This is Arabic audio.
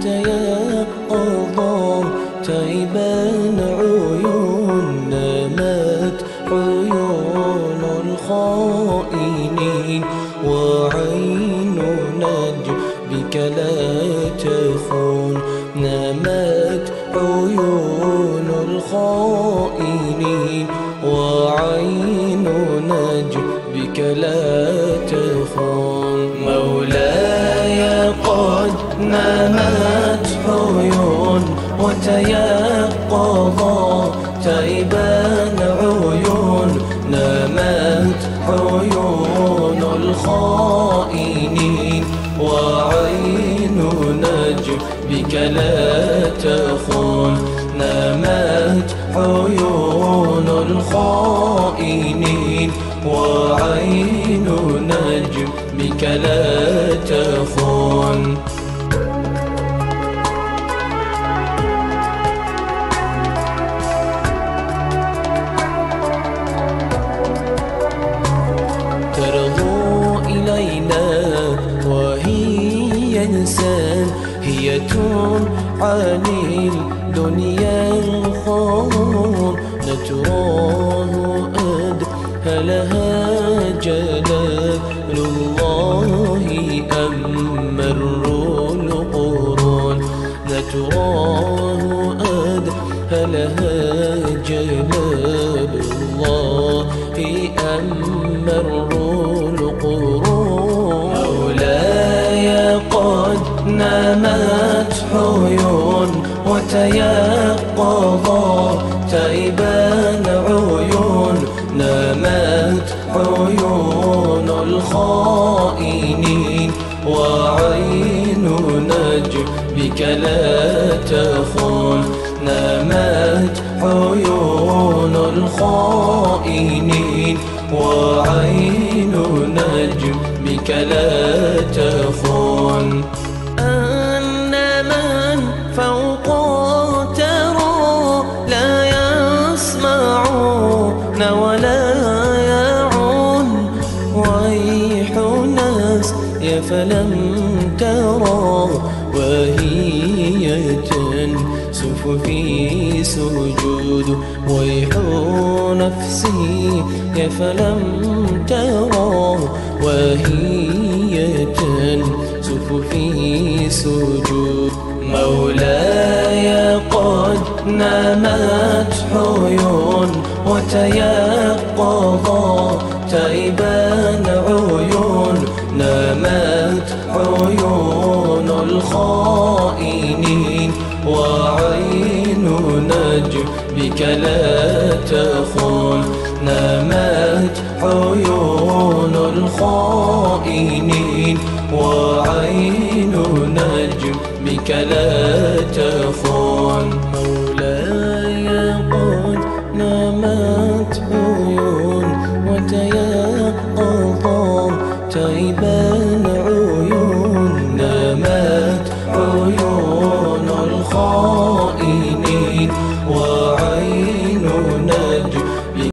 وتيقظا تائبا عيون نامت عيون الخائنين وعين نجبك لا تخون نامت عيون الخائنين وعين نجبك لا تخون مولاي قد نامت عيون وتيقظا تائبا عيون نامت عيون الخائنين وعين نجبك لا تخون نامت عيون الخائنين وعين نجبك لا تخون ترغو إلينا وهي ساهية عن الدنيا الخور نتراه أدهلها جلال الله أمر القرون نتراه أدهلها جلال الله أمر القرون مولاي قد نامت عيون وتيقظا تائبا عيون نامت عيون الخائنين وعين نجبك لا تخون نامت عيون الخائنين وعين نجبك لا تخون أن من فوق ترى لا يسمعون ولا يعون ويح ناس فلم ترى وهي تنسف في سجود ويح نفسي فلم ترى وهي تنسف في سجود مولاي قد نامت عيون وتيقظا تائبا عيون نامت عيون الخائنين وعين نجبك لا تخون نامت عيون الخائنين وعين نجبك لا